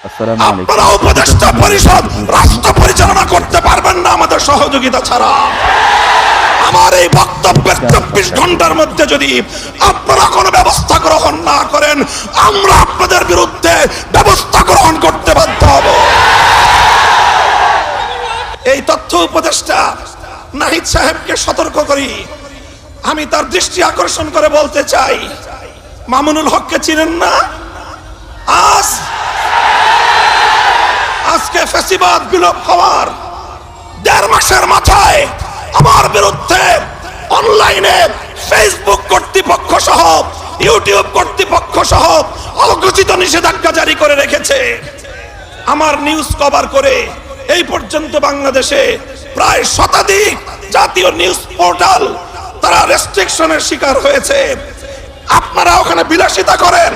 আপনারা উপদেষ্টা পরিষদ রাষ্ট্র পরিচালনা করতে পারবেন না আমাদের সহযোগিতা ছাড়া। আমার এই বক্তব্যের 24 ঘন্টার মধ্যে যদি আপনারা কোনো ব্যবস্থা গ্রহণ না করেন, আমরা আপনাদের বিরুদ্ধে ব্যবস্থা গ্রহণ করতে বাধ্য হব। এই তথ্য উপদেষ্টা নাহিদ সাহেবকে সতর্ক করি, আমি তার দৃষ্টি আকর্ষণ করে বলতে চাই, মামুনুল হককে চিনেন না? আজকে ফ্যাসিবাদ বিলোপ হওয়ার 1.5 মাসের মাথায় আমার বিরুদ্ধে অনলাইনে ফেসবুক কর্তৃপক্ষ সহ ইউটিউব কর্তৃপক্ষ সহ অঘোষিত নিষেধাজ্ঞা জারি করে রেখেছে। আমার নিউজ কভার করে এই পর্যন্ত বাংলাদেশে প্রায় শতাধিক জাতীয় নিউজ পোর্টাল তারা রেস্ট্রিকশনের শিকার হয়েছে। আপনারা ওখানে বিলাসিতা করেন।